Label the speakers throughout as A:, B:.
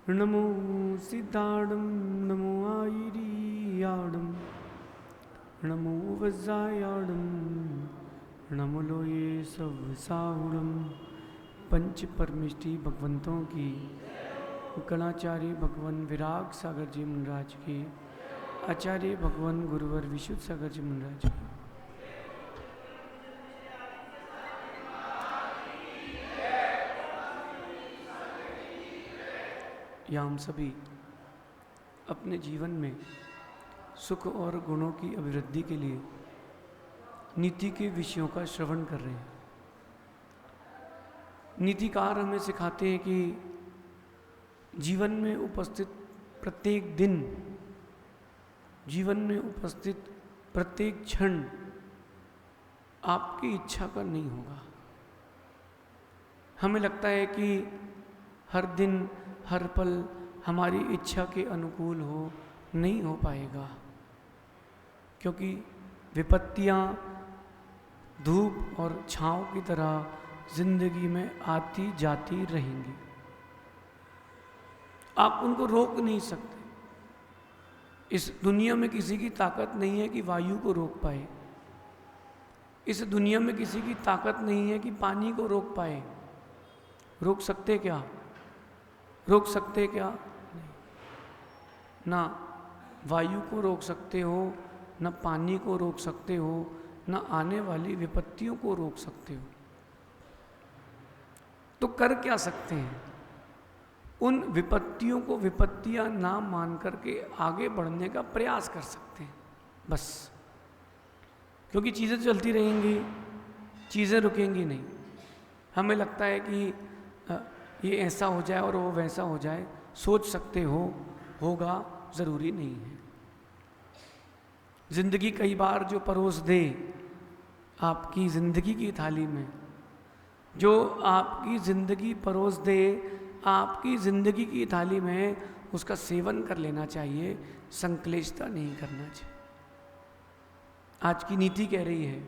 A: नमो सिद्धाणं नमो आयिरियाणं नमो वज्रायाणं नमो लोये सवसाहुणं। पंच परमिष्टि भगवंतों की, गणाचार्य भगवान विराग सागर जी मुनराज की, आचार्य भगवान गुरुवर विशुद्ध सागर जी मुनराज की। या हम सभी अपने जीवन में सुख और गुणों की अभिवृद्धि के लिए नीति के विषयों का श्रवण कर रहे हैं। नीतिकार हमें सिखाते हैं कि जीवन में उपस्थित प्रत्येक दिन, जीवन में उपस्थित प्रत्येक क्षण आपकी इच्छा का नहीं होगा। हमें लगता है कि हर दिन हर पल हमारी इच्छा के अनुकूल हो, नहीं हो पाएगा, क्योंकि विपत्तियां धूप और छांव की तरह जिंदगी में आती जाती रहेंगी। आप उनको रोक नहीं सकते। इस दुनिया में किसी की ताकत नहीं है कि वायु को रोक पाए। इस दुनिया में किसी की ताकत नहीं है कि पानी को रोक पाए। रोक सकते क्या? रोक सकते क्या? नहीं। ना वायु को रोक सकते हो, न पानी को रोक सकते हो, न आने वाली विपत्तियों को रोक सकते हो। तो कर क्या सकते हैं? उन विपत्तियों को विपत्तियां ना मान करके आगे बढ़ने का प्रयास कर सकते हैं, बस। क्योंकि चीज़ें चलती रहेंगी, चीज़ें रुकेंगी नहीं। हमें लगता है कि ये ऐसा हो जाए और वो वैसा हो जाए, सोच सकते हो, होगा, ज़रूरी नहीं है। ज़िंदगी कई बार जो परोस दे आपकी ज़िंदगी की थाली में, जो आपकी ज़िंदगी परोस दे आपकी ज़िंदगी की थाली में, उसका सेवन कर लेना चाहिए, संक्लेशता नहीं करना चाहिए। आज की नीति कह रही है,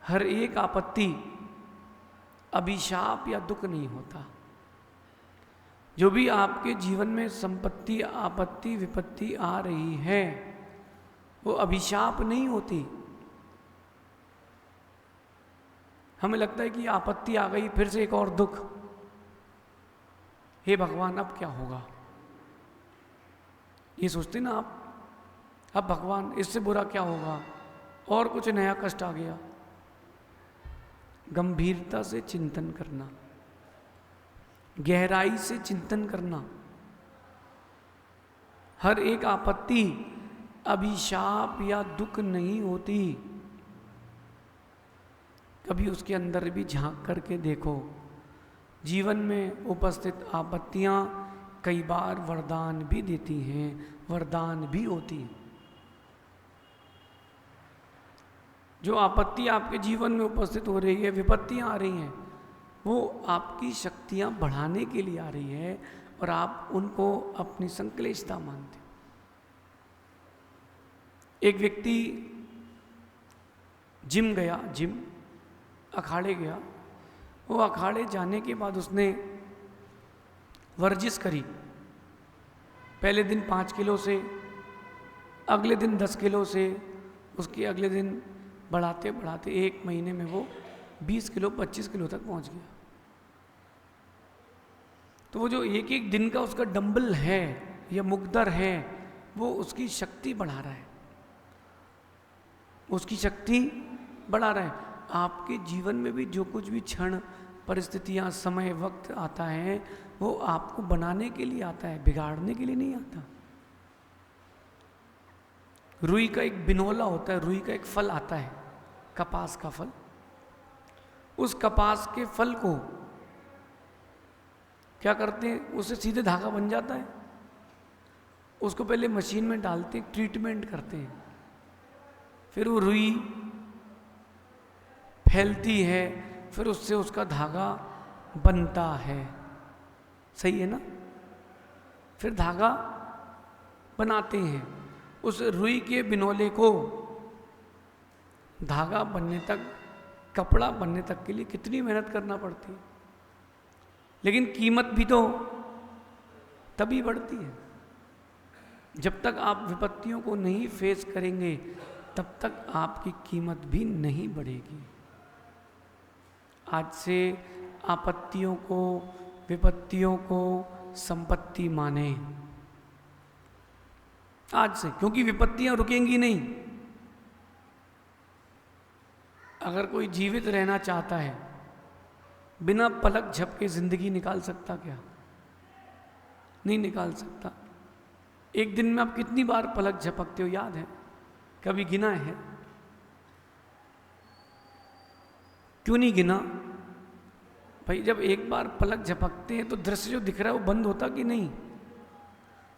A: हर एक आपत्ति अभिशाप या दुख नहीं होता। जो भी आपके जीवन में संपत्ति, आपत्ति, विपत्ति आ रही है, वो अभिशाप नहीं होती। हमें लगता है कि आपत्ति आ गई, फिर से एक और दुख, हे भगवान अब क्या होगा, ये सोचते ना आप। अब भगवान इससे बुरा क्या होगा, और कुछ नया कष्ट आ गया। गंभीरता से चिंतन करना, गहराई से चिंतन करना। हर एक आपत्ति अभिशाप या दुख नहीं होती। कभी उसके अंदर भी झांक करके देखो। जीवन में उपस्थित आपत्तियां कई बार वरदान भी देती हैं, वरदान भी होती हैं। जो आपत्ति आपके जीवन में उपस्थित हो रही है, विपत्तियां आ रही हैं, वो आपकी शक्तियां बढ़ाने के लिए आ रही है, और आप उनको अपनी संक्लेशता मानते हो। एक व्यक्ति जिम गया, जिम अखाड़े गया। वो अखाड़े जाने के बाद उसने वर्जिश करी। पहले दिन 5 किलो से, अगले दिन 10 किलो से, उसके अगले दिन बढ़ाते बढ़ाते 1 महीने में वो 20 किलो 25 किलो तक पहुंच गया। तो वो जो एक एक दिन का उसका डंबल है या मुकद्दर है, वो उसकी शक्ति बढ़ा रहा है, उसकी शक्ति बढ़ा रहा है। आपके जीवन में भी जो कुछ भी क्षण, परिस्थितियां, समय, वक्त आता है, वो आपको बनाने के लिए आता है, बिगाड़ने के लिए नहीं आता। रुई का एक बिनोला होता है, रुई का एक फल आता है, कपास का फल। उस कपास के फल को क्या करते हैं, उससे सीधे धागा बन जाता है। उसको पहले मशीन में डालते हैं, ट्रीटमेंट करते हैं, फिर वो रुई फैलती है, फिर उससे उसका धागा बनता है। सही है ना? फिर धागा बनाते हैं। उस रुई के बिनोले को धागा बनने तक, कपड़ा बनने तक के लिए कितनी मेहनत करना पड़ती है। लेकिन कीमत भी तो तभी बढ़ती है। जब तक आप विपत्तियों को नहीं फेस करेंगे तब तक आपकी कीमत भी नहीं बढ़ेगी। आज से आपत्तियों को, विपत्तियों को संपत्ति माने, आज से, क्योंकि विपत्तियां रुकेंगी नहीं। अगर कोई जीवित रहना चाहता है, बिना पलक झपके जिंदगी निकाल सकता क्या? नहीं निकाल सकता। एक दिन में आप कितनी बार पलक झपकते हो, याद है? कभी गिना है? क्यों नहीं गिना? भाई जब एक बार पलक झपकते हैं तो दृश्य जो दिख रहा है वो बंद होता कि नहीं?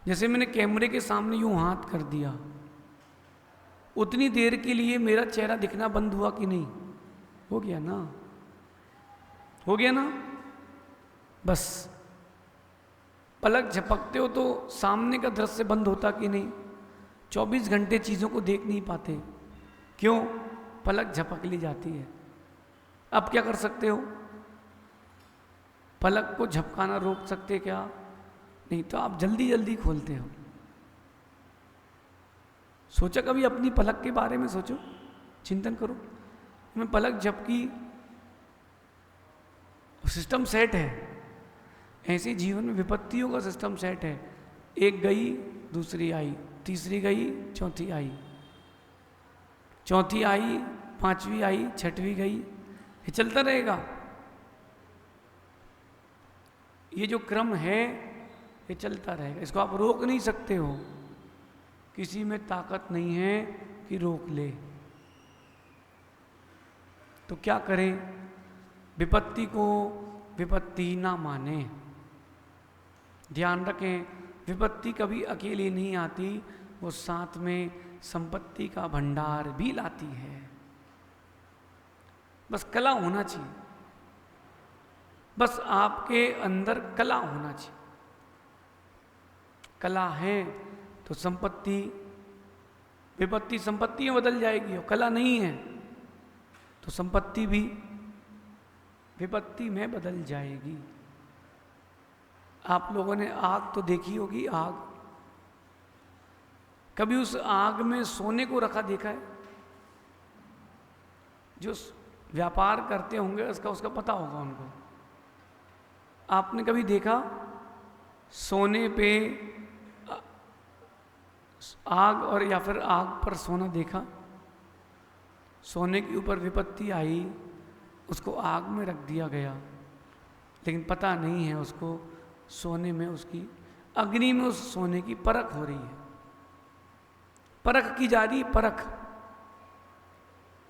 A: जैसे मैंने कैमरे के सामने यूं हाथ कर दिया, उतनी देर के लिए मेरा चेहरा दिखना बंद हुआ कि नहीं? हो गया ना, हो गया ना। बस पलक झपकते हो तो सामने का दृश्य बंद होता कि नहीं? 24 घंटे चीज़ों को देख नहीं पाते, क्यों? पलक झपक ली जाती है। अब क्या कर सकते हो? पलक को झपकाना रोक सकते क्या? नहीं, तो आप जल्दी जल्दी खोलते हो। सोचा कभी अपनी पलक के बारे में? सोचो, चिंतन करो। मैं पलक झपकी, सिस्टम सेट है। ऐसे जीवन में विपत्तियों का सिस्टम सेट है। एक गई, दूसरी आई, तीसरी गई, चौथी आई, चौथी आई, पांचवी आई, छठवीं गई, ये चलता रहेगा। ये जो क्रम है ये चलता रहेगा, इसको आप रोक नहीं सकते हो। किसी में ताकत नहीं है कि रोक ले। तो क्या करें? विपत्ति को विपत्ति ना माने। ध्यान रखें, विपत्ति कभी अकेली नहीं आती, वो साथ में संपत्ति का भंडार भी लाती है। बस कला होना चाहिए, बस आपके अंदर कला होना चाहिए। कला है तो संपत्ति, विपत्ति संपत्ति में बदल जाएगी, और कला नहीं है तो संपत्ति भी विपत्ति में बदल जाएगी। आप लोगों ने आग तो देखी होगी, आग। कभी उस आग में सोने को रखा देखा है? जो व्यापार करते होंगे उसका पता होगा उनको। आपने कभी देखा सोने पे आग, और या फिर आग पर सोना देखा? सोने के ऊपर विपत्ति आई, उसको आग में रख दिया गया, लेकिन पता नहीं है उसको सोने में, उसकी अग्नि में उस सोने की परख हो रही है। परख की जा रही है, परख।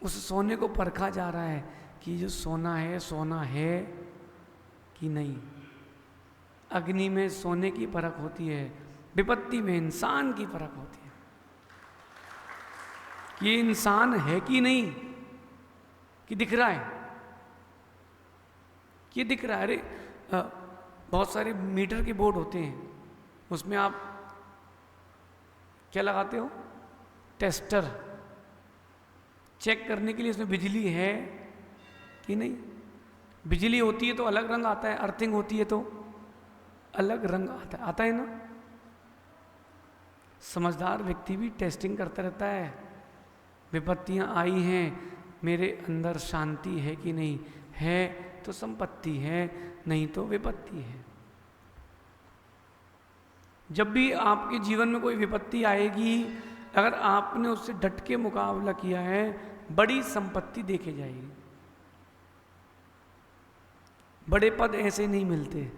A: उस सोने को परखा जा रहा है कि जो सोना है कि नहीं। अग्नि में सोने की परख होती है, विपत्ति में इंसान की परख होती है कि ये इंसान है कि नहीं, कि दिख रहा है, कि दिख रहा है। अरे बहुत सारे मीटर के बोर्ड होते हैं, उसमें आप क्या लगाते हो? टेस्टर। चेक करने के लिए इसमें बिजली है कि नहीं। बिजली होती है तो अलग रंग आता है, अर्थिंग होती है तो अलग रंग आता है ना। समझदार व्यक्ति भी टेस्टिंग करता रहता है। विपत्तियां आई हैं, मेरे अंदर शांति है कि नहीं? है तो संपत्ति है, नहीं तो विपत्ति है। जब भी आपके जीवन में कोई विपत्ति आएगी, अगर आपने उससे डट के मुकाबला किया है, बड़ी संपत्ति देखे जाएगी। बड़े पद ऐसे नहीं मिलते,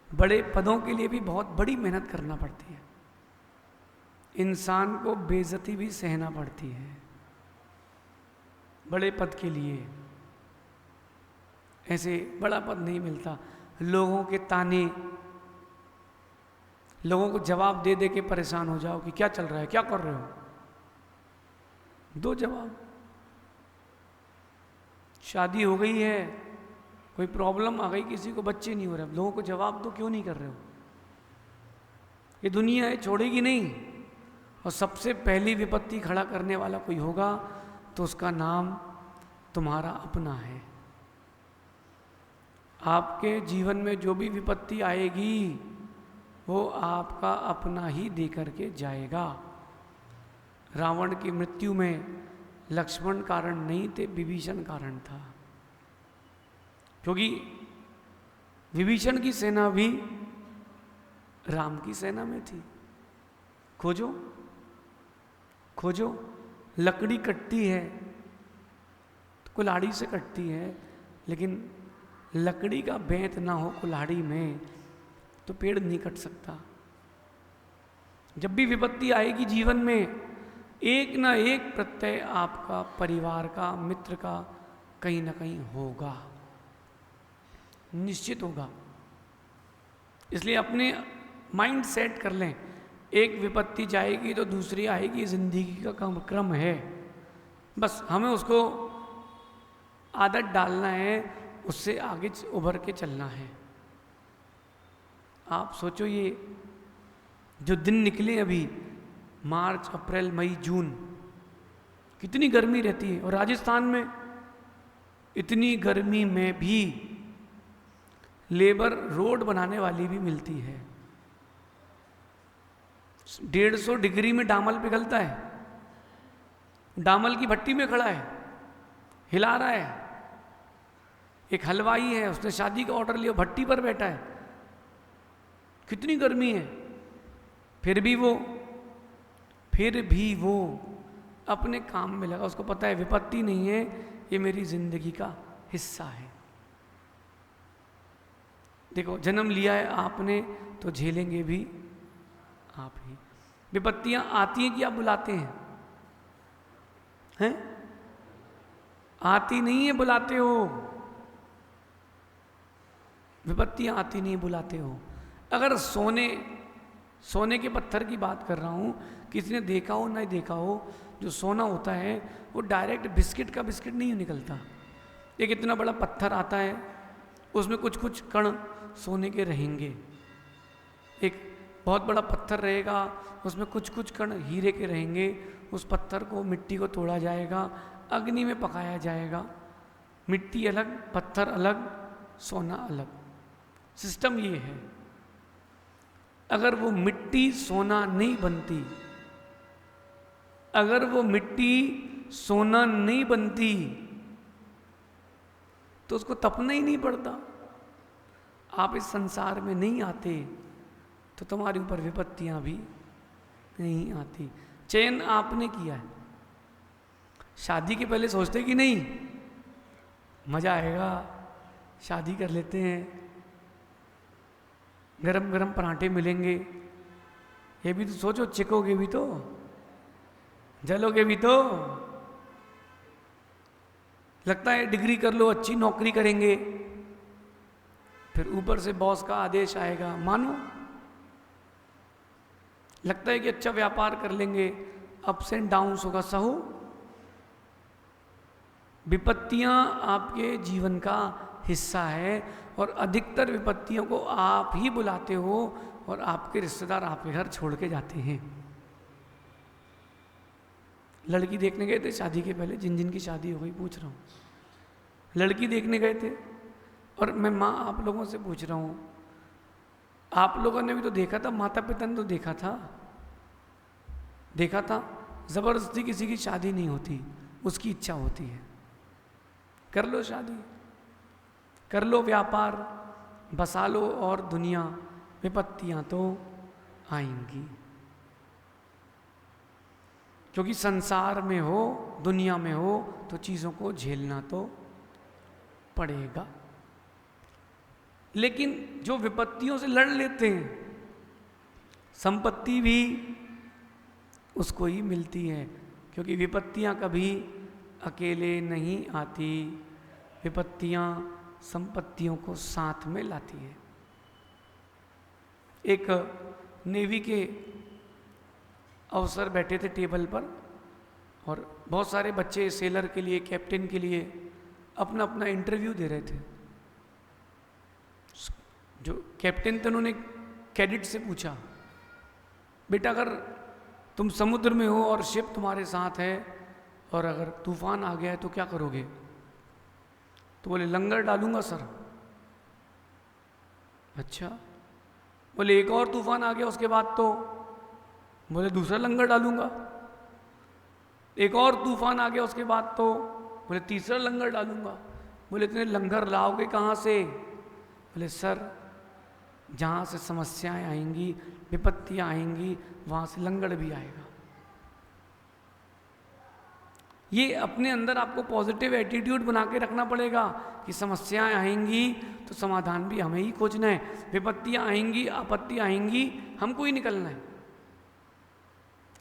A: बड़े पदों के लिए भी बहुत बड़ी मेहनत करना पड़ती है। इंसान को बेइज्जती भी सहना पड़ती है बड़े पद के लिए। ऐसे बड़ा पद नहीं मिलता। लोगों के ताने, लोगों को जवाब दे दे के परेशान हो जाओ कि क्या चल रहा है, क्या कर रहे हो, दो जवाब। शादी हो गई है, कोई प्रॉब्लम आ गई, किसी को बच्चे नहीं हो रहे, लोगों को जवाब दो, क्यों नहीं कर रहे हो? ये दुनिया है, छोड़ेगी नहीं। और सबसे पहली विपत्ति खड़ा करने वाला कोई होगा तो उसका नाम तुम्हारा अपना है। आपके जीवन में जो भी विपत्ति आएगी, वो आपका अपना ही दे करके जाएगा। रावण की मृत्यु में लक्ष्मण कारण नहीं थे, विभीषण कारण था, क्योंकि विभीषण की सेना भी राम की सेना में थी। खोजो खोजो, लकड़ी कटती है तो कुल्हाड़ी से कटती है, लेकिन लकड़ी का बेंत ना हो कुल्हाड़ी में तो पेड़ नहीं कट सकता। जब भी विपत्ति आएगी जीवन में, एक ना एक प्रत्यय आपका, परिवार का, मित्र का कहीं ना कहीं होगा, निश्चित होगा। इसलिए अपने माइंड सेट कर लें, एक विपत्ति जाएगी तो दूसरी आएगी, जिंदगी का क्रम है। बस हमें उसको आदत डालना है, उससे आगे उभर के चलना है। आप सोचो, ये जो दिन निकले अभी, मार्च, अप्रैल, मई, जून, कितनी गर्मी रहती है। और राजस्थान में इतनी गर्मी में भी लेबर रोड बनाने वाली भी मिलती है। 150 डिग्री में डामल पिघलता है, डामल की भट्टी में खड़ा है, हिला रहा है। एक हलवाई है, उसने शादी का ऑर्डर लिया, भट्टी पर बैठा है, कितनी गर्मी है, फिर भी वो अपने काम में लगा। उसको पता है विपत्ति नहीं है, ये मेरी जिंदगी का हिस्सा है। देखो, जन्म लिया है आपने तो झेलेंगे भी आप ही। विपत्तियां आती हैं कि आप बुलाते हैं? आती नहीं है, बुलाते हो। विपत्तियां आती नहीं, बुलाते हो। अगर सोने के पत्थर की बात कर रहा हूं, किसी ने देखा हो नहीं देखा हो, जो सोना होता है वो डायरेक्ट बिस्किट का बिस्किट नहीं निकलता। एक इतना बड़ा पत्थर आता है, उसमें कुछ कुछ कण सोने के रहेंगे। एक बहुत बड़ा पत्थर रहेगा, उसमें कुछ कुछ कण हीरे के रहेंगे। उस पत्थर को, मिट्टी को तोड़ा जाएगा, अग्नि में पकाया जाएगा। मिट्टी अलग, पत्थर अलग, सोना अलग। सिस्टम ये है। अगर वो मिट्टी सोना नहीं बनती, अगर वो मिट्टी सोना नहीं बनती तो उसको तपना ही नहीं पड़ता। आप इस संसार में नहीं आते तो तुम्हारे ऊपर विपत्तियां भी नहीं आती। चयन आपने किया है। शादी के पहले सोचते कि नहीं मजा आएगा, शादी कर लेते हैं, गरम गरम पराठे मिलेंगे। ये भी तो सोचो, चिकोगे भी तो, जलोगे भी तो। लगता है डिग्री कर लो, अच्छी नौकरी करेंगे, फिर ऊपर से बॉस का आदेश आएगा, मानो। लगता है कि अच्छा व्यापार कर लेंगे, अप्स एंड डाउन्स होगा, सहो। विपत्तियां आपके जीवन का हिस्सा है, और अधिकतर विपत्तियों को आप ही बुलाते हो, और आपके रिश्तेदार आपके घर छोड़ के जाते हैं। लड़की देखने गए थे शादी के पहले, जिन जिन की शादी हो गई पूछ रहा हूँ, लड़की देखने गए थे, और मैं माँ आप लोगों से पूछ रहा हूँ, आप लोगों ने भी तो देखा था, माता पिता ने तो देखा था। जबरदस्ती किसी की शादी नहीं होती, उसकी इच्छा होती है। कर लो शादी, कर लो व्यापार, बसा लो और दुनिया, विपत्तियां तो आएंगी। क्योंकि संसार में हो, दुनिया में हो, तो चीज़ों को झेलना तो पड़ेगा। लेकिन जो विपत्तियों से लड़ लेते हैं, संपत्ति भी उसको ही मिलती है। क्योंकि विपत्तियां कभी अकेले नहीं आती, विपत्तियां संपत्तियों को साथ में लाती है। एक नेवी के अफसर बैठे थे टेबल पर, और बहुत सारे बच्चे सेलर के लिए, कैप्टन के लिए अपना अपना इंटरव्यू दे रहे थे। जो कैप्टन थे उन्होंने कैडेट से पूछा, बेटा अगर तुम समुद्र में हो और शिप तुम्हारे साथ है, और अगर तूफान आ गया है तो क्या करोगे? तो बोले लंगर डालूंगा सर। अच्छा, बोले एक और तूफान आ गया उसके बाद तो, बोले दूसरा लंगर डालूंगा। एक और तूफान आ गया उसके बाद तो, बोले तीसरा लंगर डालूंगा। बोले इतने लंगर लाओगे कहाँ से? बोले सर जहाँ से समस्याएं आएंगी, विपत्तियाँ आएंगी, वहाँ से लंगर भी आएगा। ये अपने अंदर आपको पॉजिटिव एटीट्यूड बना के रखना पड़ेगा कि समस्याएं आएंगी तो समाधान भी हमें ही खोजना है, विपत्तियाँ आएंगी, आपत्ति आएंगी, हमको ही निकलना है,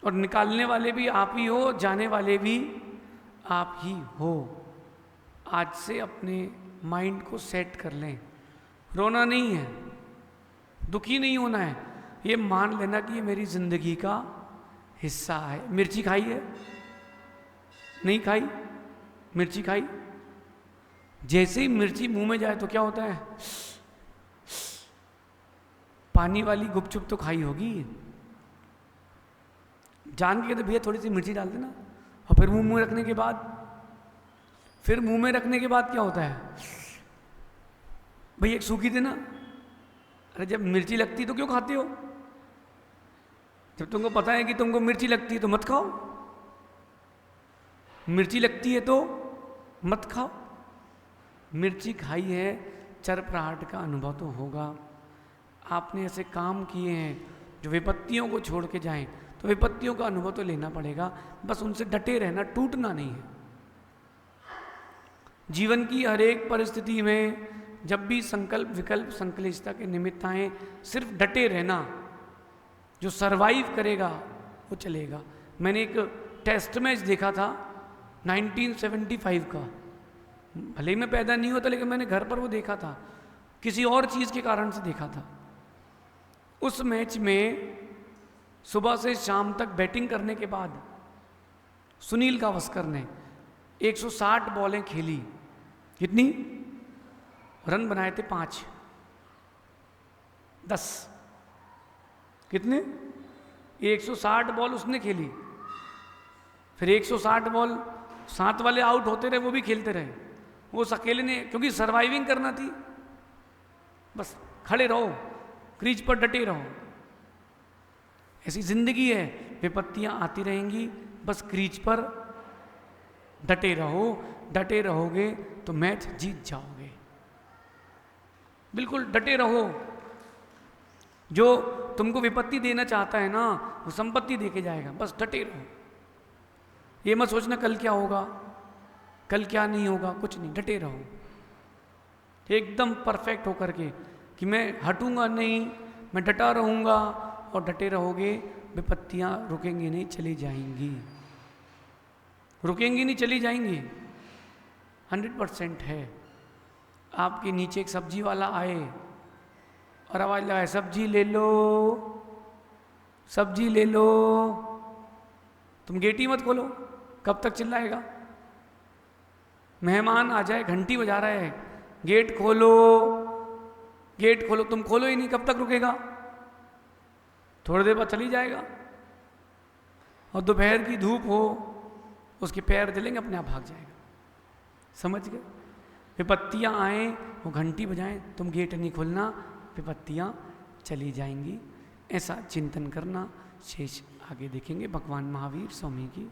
A: और निकालने वाले भी आप ही हो, जाने वाले भी आप ही हो। आज से अपने माइंड को सेट कर लें। रोना नहीं है, दुखी नहीं होना है, ये मान लेना कि ये मेरी जिंदगी का हिस्सा है। मिर्ची खाई है? नहीं खाई? मिर्ची खाई? जैसे ही मिर्ची मुंह में जाए तो क्या होता है? पानी वाली गुपचुप तो खाई होगी, जान के कहते भैया थोड़ी सी मिर्ची डाल देना, और फिर मुंह में रखने के बाद, फिर मुंह में रखने के बाद क्या होता है? भैया एक सूखी देना। अरे जब मिर्ची लगती तो क्यों खाते हो? जब तुमको पता है कि तुमको मिर्ची लगती है तो मत खाओ, मिर्ची लगती है तो मत खाओ। मिर्ची खाई है, चरपराहट का अनुभव तो होगा। आपने ऐसे काम किए हैं जो विपत्तियों को छोड़ के जाएं, तो विपत्तियों का अनुभव तो लेना पड़ेगा, बस उनसे डटे रहना, टूटना नहीं है। जीवन की हर एक परिस्थिति में जब भी संकल्प विकल्प संकलिष्टता के निमित्त आए, सिर्फ डटे रहना, जो सरवाइव करेगा वो चलेगा। मैंने एक टेस्ट मैच देखा था 1975 का, भले ही मैं पैदा नहीं होता लेकिन मैंने घर पर वो देखा था, किसी और चीज़ के कारण से देखा था। उस मैच में सुबह से शाम तक बैटिंग करने के बाद सुनील गावस्कर ने 160 बॉलें खेली। कितनी? रन बनाए थे 5, 10। कितने? 160 बॉल उसने खेली, फिर 160 बॉल 7 वाले आउट होते रहे, वो भी खेलते रहे। वो उस अकेले ने, क्योंकि सर्वाइविंग करना थी, बस खड़े रहो, क्रीज पर डटे रहो। ऐसी जिंदगी है, विपत्तियां आती रहेंगी, बस क्रीज पर डटे रहो। डटे रहोगे तो मैच जीत जाओगे। बिल्कुल डटे रहो। जो तुमको विपत्ति देना चाहता है ना, वो संपत्ति देके जाएगा, बस डटे रहो। ये मत सोचना कल क्या होगा, कल क्या नहीं होगा, कुछ नहीं, डटे रहो एकदम परफेक्ट होकर के कि मैं हटूंगा नहीं, मैं डटा रहूंगा। और डटे रहोगे, विपत्तियां रुकेंगी नहीं, चली जाएंगी। रुकेंगी नहीं, चली जाएंगी, 100% है। आपके नीचे एक सब्जी वाला आए और आवाज लगाए, सब्जी ले लो, सब्जी ले लो, तुम गेट ही मत खोलो, कब तक चिल्लाएगा? मेहमान आ जाए, घंटी बजा रहा है, गेट खोलो, गेट खोलो, तुम खोलो ही नहीं, कब तक रुकेगा? थोड़ी देर बाद चली जाएगा। और दोपहर की धूप हो, उसके पैर जलेंगे, अपने आप भाग जाएगा। समझ गए? विपत्तियां आए, वो घंटी बजाएं, तुम गेट नहीं खोलना, विपत्तियां चली जाएंगी। ऐसा चिंतन करना। शेष आगे देखेंगे। भगवान महावीर स्वामी की